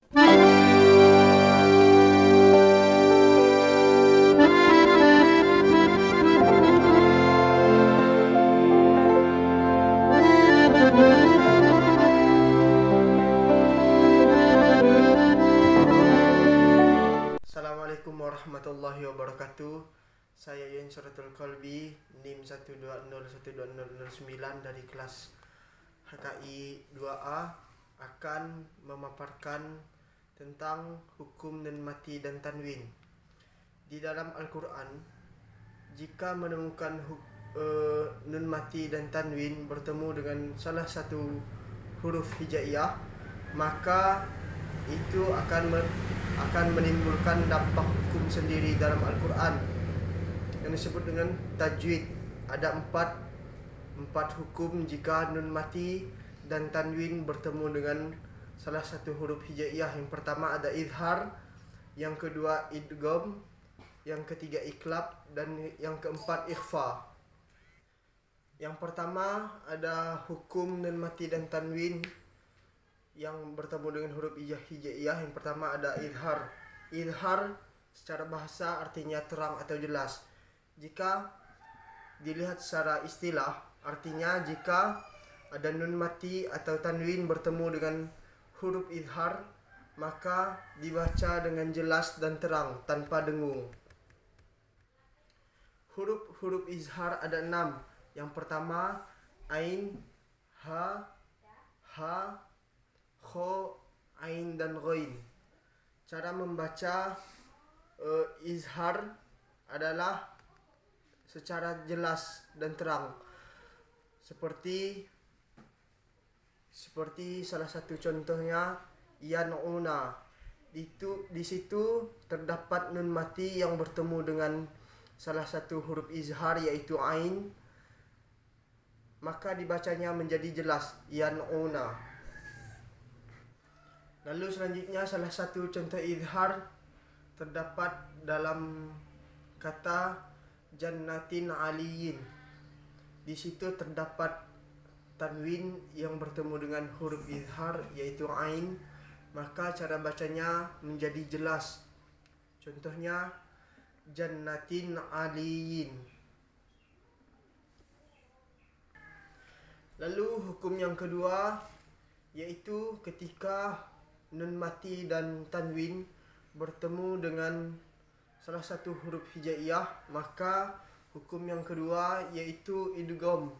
Assalamualaikum warahmatullahi wabarakatuh. Saya Yun Suratul Kolbi, NIM 1201209 dari kelas HKI 2A akan memaparkan tentang hukum nun mati dan tanwin. Di dalam Al-Quran, jika menemukan nun mati dan tanwin bertemu dengan salah satu huruf hijaiyah, maka itu akan menimbulkan dampak hukum sendiri dalam Al-Quran yang disebut dengan tajwid. Ada empat hukum jika nun mati dan tanwin bertemu dengan salah satu huruf hijaiyah. Yang pertama ada izhar, yang kedua idgham, yang ketiga iklab, dan yang keempat ikhfa. Yang pertama ada hukum nun mati dan tanwin yang bertemu dengan huruf hijaiyah. Yang pertama ada izhar. Izhar secara bahasa artinya terang atau jelas. Jika dilihat secara istilah, artinya jika ada nun mati atau tanwin bertemu dengan huruf izhar, maka dibaca dengan jelas dan terang tanpa dengung. Huruf izhar ada 6. Yang pertama ain, ha, kho, ain, dan ghain. Cara membaca izhar adalah secara jelas dan terang. Seperti salah satu contohnya yan'una. Di situ terdapat nun mati yang bertemu dengan salah satu huruf izhar yaitu ain, maka dibacanya menjadi jelas yan'una. Lalu selanjutnya salah satu contoh izhar terdapat dalam kata jannatin aliyin. Di situ terdapat tanwin yang bertemu dengan huruf izhar yaitu ain, maka cara bacanya menjadi jelas. Contohnya jannatin aliyin. Lalu hukum yang kedua yaitu ketika nun mati dan tanwin bertemu dengan salah satu huruf hijaiyah, maka hukum yang kedua yaitu idgham.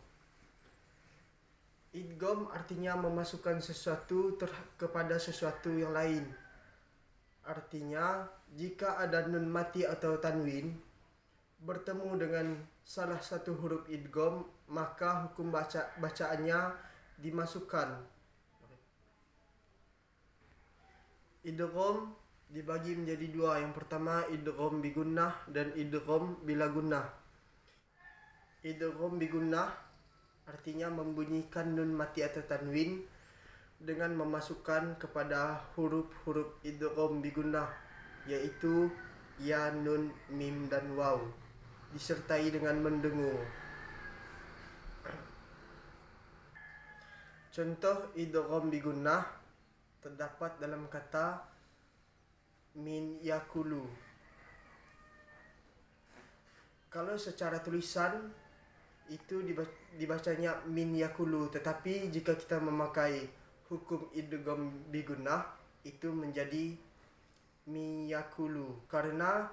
Idgham artinya memasukkan sesuatu kepada sesuatu yang lain. Artinya jika ada nun mati atau tanwin bertemu dengan salah satu huruf idgham, maka hukum bacaannya dimasukkan. Idgham dibagi menjadi dua. Yang pertama idgham bigunnah dan idgham bila gunnah. Idgham bigunnah artinya membunyikan nun mati atau tanwin dengan memasukkan kepada huruf-huruf idgham bigunnah, yaitu ya, nun, mim, dan waw, disertai dengan mendengung. Contoh idgham bigunnah terdapat dalam kata min yakulu. Kalau secara tulisan itu dibacanya min yakulu, tetapi jika kita memakai hukum idgham bigunnah itu menjadi min yakulu karena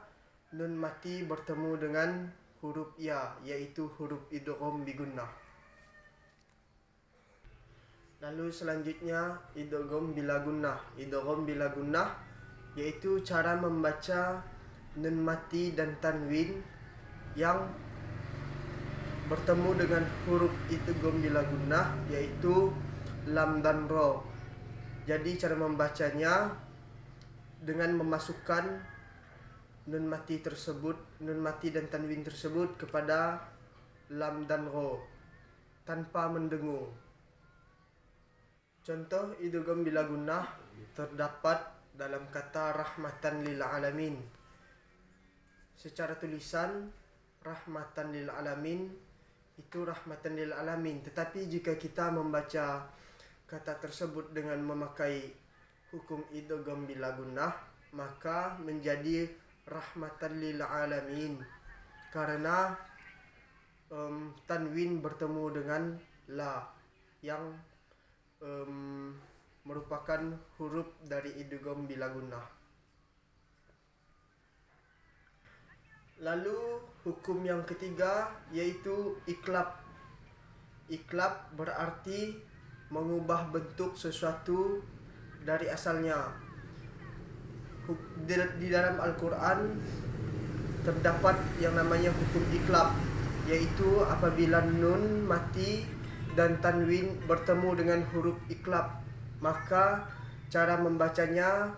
nun mati bertemu dengan huruf ya, yaitu huruf idgham bigunnah. Lalu selanjutnya idgham bila gunnah. Idgham bila gunnah yaitu cara membaca nun mati dan tanwin yang bertemu dengan huruf idgham bila gunnah yaitu lam dan ro. Jadi cara membacanya dengan memasukkan nun mati dan tanwin tersebut kepada lam dan ro tanpa mendengung. Contoh idgham bila gunnah terdapat dalam kata rahmatan lil alamin. Secara tulisan rahmatan lil alamin itu rahmatan lil alamin, tetapi jika kita membaca kata tersebut dengan memakai hukum idgham bila gunnah, maka menjadi rahmatan lil alamin, karena tanwin bertemu dengan la yang merupakan huruf dari idgham bila gunnah. Lalu hukum yang ketiga yaitu iklab. Iklab berarti mengubah bentuk sesuatu dari asalnya. Di dalam Al-Quran terdapat yang namanya hukum iklab, yaitu apabila nun mati dan tanwin bertemu dengan huruf iklab, maka cara membacanya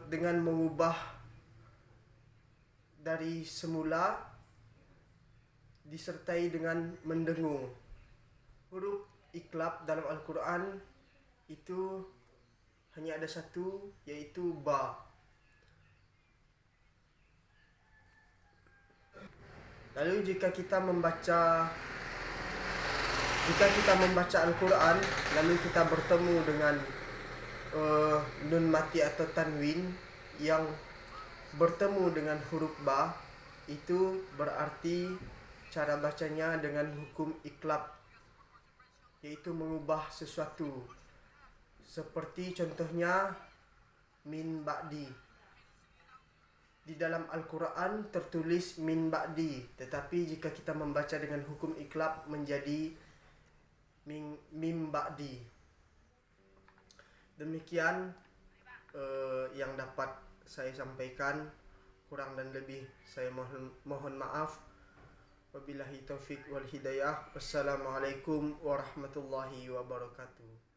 dengan mengubah dari semula disertai dengan mendengung. Huruf iklab dalam Al-Quran itu hanya ada satu, yaitu ba. Lalu jika kita membaca Al-Quran, lalu kita bertemu dengan nun mati atau tanwin yang bertemu dengan huruf ba, itu berarti cara bacanya dengan hukum iklab, yaitu mengubah sesuatu. Seperti contohnya min ba'di. Di dalam Al-Quran tertulis min ba'di, tetapi jika kita membaca dengan hukum iklab menjadi mim ba'di. Demikian yang dapat saya sampaikan. Kurang dan lebih saya mohon maaf. Wabillahi taufik wal hidayah. Wassalamualaikum warahmatullahi wabarakatuh.